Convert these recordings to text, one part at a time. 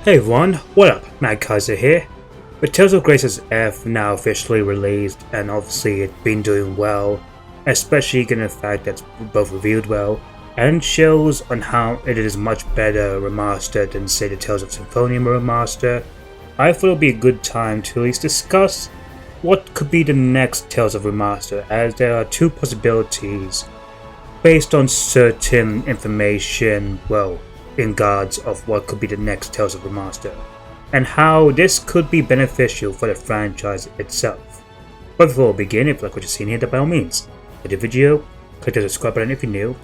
Hey everyone, what up? Matt Kaiser here. With Tales of Grace's F now officially released, and obviously it's been doing well, especially given the fact that it's both reviewed well, and shows on how it is much better remastered than say the Tales of Symphonia remaster, I thought it would be a good time to at least discuss what could be the next Tales of Remaster, as there are two possibilities based on certain information, in regards of what could be the next Tales of Remaster, and how this could be beneficial for the franchise itself. But before we begin, if you like what you're seeing here, then by all means, like the video, click the subscribe button if you're new,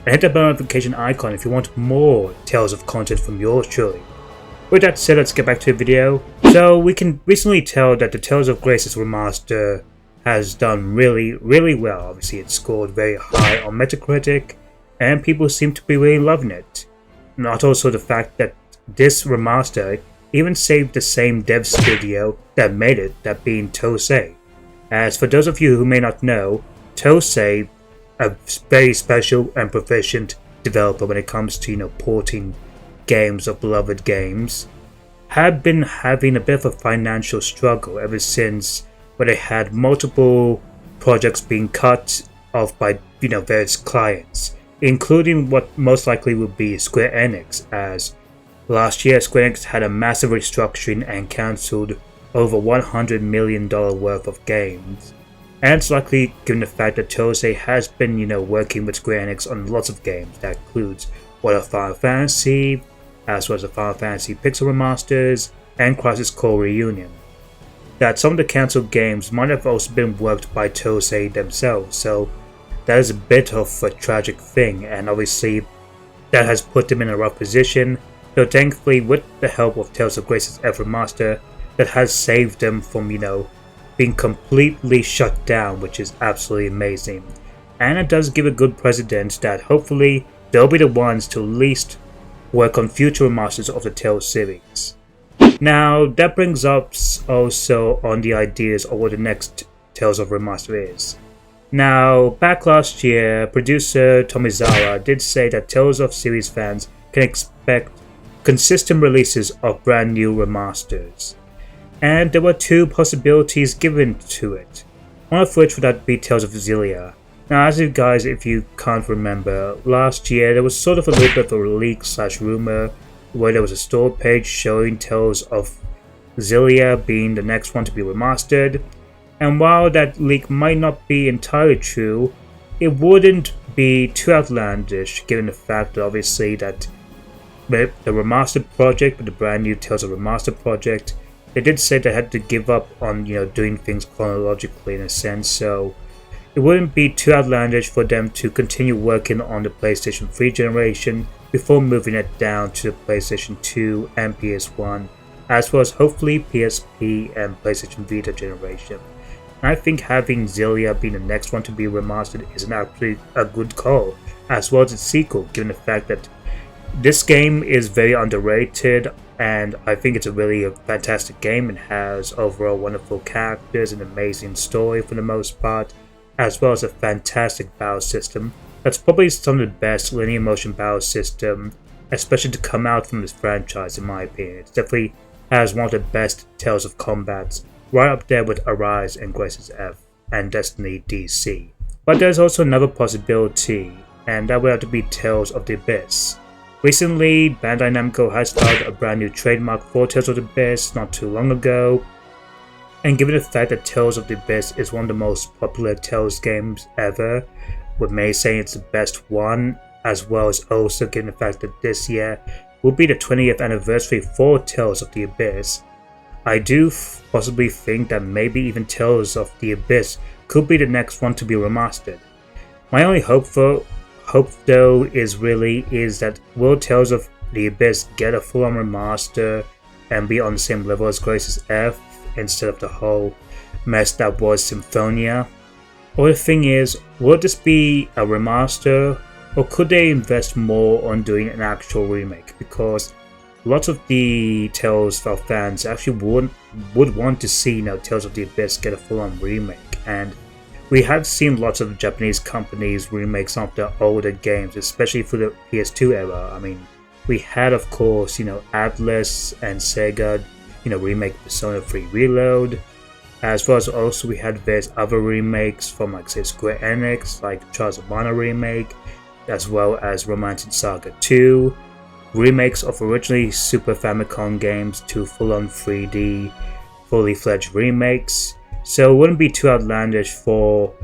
and hit the bell notification icon if you want more Tales of content from yours truly. With that said, let's get back to the video. So we can recently tell that the Tales of Grace's Remaster has done really well. Obviously it scored very high on Metacritic, and people seem to be really loving it. Not also the fact that this remaster even saved the same dev studio that made it, that being Tosei. As for those of you who may not know, Tosei, a very special and proficient developer when it comes to porting games of beloved games, have been having a bit of a financial struggle ever since where they had multiple projects being cut off by various clients, including what most likely would be Square Enix, as last year Square Enix had a massive restructuring and cancelled over $100 million worth of games. And it's likely given the fact that Tosei has been working with Square Enix on lots of games that includes Final Fantasy, as well as the Final Fantasy Pixel Remasters and Crisis Core Reunion. That some of the cancelled games might have also been worked by Tosei themselves, so that is a bit of a tragic thing, and obviously that has put them in a rough position, though thankfully with the help of Tales of Grace's F Remaster, that has saved them from being completely shut down, which is absolutely amazing. And it does give a good precedent that hopefully they'll be the ones to at least work on future remasters of the Tales series. Now that brings us also on the ideas of what the next Tales of Remaster is. Now, back last year, producer Tomizawa did say that Tales of series fans can expect consistent releases of brand new remasters. And there were two possibilities given to it, one of which would be Tales of Xillia. Now, as you guys, if you can't remember, last year there was sort of a little bit of a leak / rumor where there was a store page showing Tales of Xillia being the next one to be remastered. And while that leak might not be entirely true, it wouldn't be too outlandish given the fact that obviously that the Remastered project, with the brand new Tales of Remastered project, they did say they had to give up on doing things chronologically in a sense, so it wouldn't be too outlandish for them to continue working on the PlayStation 3 generation before moving it down to the PlayStation 2 and PS1, as well as hopefully PSP and PlayStation Vita generation. I think having Xillia being the next one to be remastered is actually a good call, as well as its sequel, given the fact that this game is very underrated, and I think it's a fantastic game and has overall wonderful characters, an amazing story for the most part, as well as a fantastic battle system. That's probably some of the best linear motion battle system, especially to come out from this franchise in my opinion. It definitely has one of the best Tales of Combats, right up there with Arise and Grace's F and Destiny DC. But there's also another possibility, and that would have to be Tales of the Abyss. Recently, Bandai Namco has filed a brand new trademark for Tales of the Abyss not too long ago, and given the fact that Tales of the Abyss is one of the most popular Tales games ever, with many saying it's the best one, as well as also given the fact that this year will be the 20th anniversary for Tales of the Abyss, I do possibly think that maybe even Tales of the Abyss could be the next one to be remastered. My only hope though is that will Tales of the Abyss get a full-on remaster and be on the same level as Grace's F instead of the whole mess that was Symphonia? Or the thing is, will this be a remaster, or could they invest more on doing an actual remake? Because lots of the Tales fans actually would want to see Tales of the Abyss get a full-on remake, and we have seen lots of Japanese companies remake some of their older games, especially for the PS2 era. I mean, We had, of course, Atlas and Sega, remake Persona 3 Reload, as well as also we had various other remakes from like say Square Enix, like Trials of Mana remake, as well as Romantic Saga 2, remakes of originally Super Famicom games to full-on 3D, fully fledged remakes. So it wouldn't be too outlandish for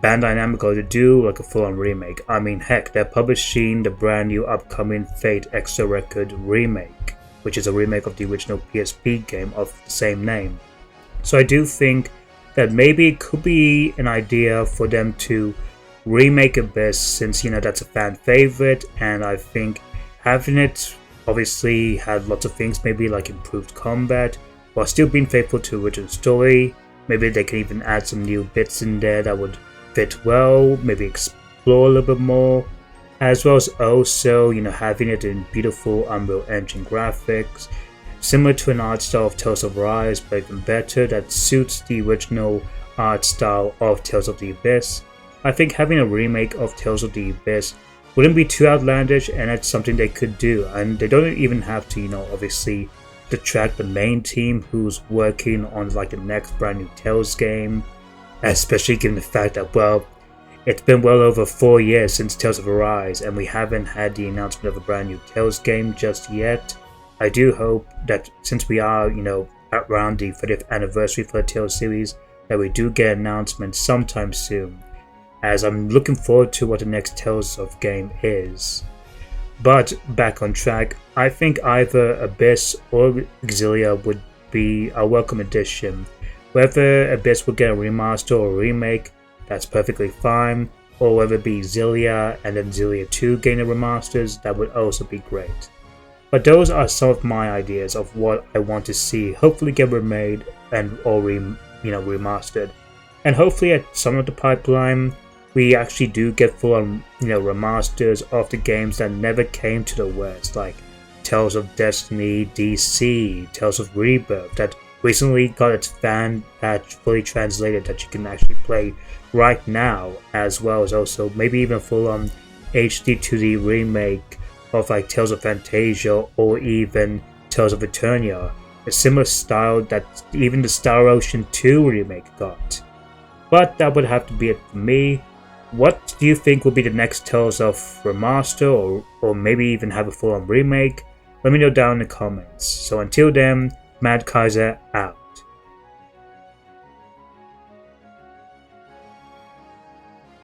Bandai Namco to do like a full-on remake. I mean, heck, they're publishing the brand new upcoming Fate Extra Record remake, which is a remake of the original PSP game of the same name. So I do think that maybe it could be an idea for them to remake Abyss, since that's a fan favorite, and I think having it obviously had lots of things, maybe like improved combat, while still being faithful to the original story. Maybe they can even add some new bits in there that would fit well, maybe explore a little bit more, as well as also, having it in beautiful Unreal Engine graphics, similar to an art style of Tales of Arise, but even better, that suits the original art style of Tales of the Abyss. I think having a remake of Tales of the Abyss wouldn't be too outlandish, and it's something they could do, and they don't even have to, obviously detract the main team who's working on like the next brand new Tales game, especially given the fact that, well, it's been well over 4 years since Tales of Arise, and we haven't had the announcement of a brand new Tales game just yet. I do hope that since we are, around the 30th anniversary for the Tales series, that we do get an announcement sometime soon, as I'm looking forward to what the next Tales of game is. But back on track, I think either Abyss or Xillia would be a welcome addition. Whether Abyss would get a remaster or a remake, that's perfectly fine, or whether it be Xillia and then Xillia 2 gain a remasters, that would also be great. But those are some of my ideas of what I want to see hopefully get remade and or remastered. And hopefully at some of the pipeline, we actually do get full-on remasters of the games that never came to the West, like Tales of Destiny DC, Tales of Rebirth, that recently got its fan patch fully translated that you can actually play right now, as well as also maybe even full-on HD 2D remake of like Tales of Fantasia or even Tales of Eternia, a similar style that even the Star Ocean 2 remake got. But that would have to be it for me. What do you think will be the next Tales of Remaster, or maybe even have a full-on remake? Let me know down in the comments. So until then, Mad Kaiser out.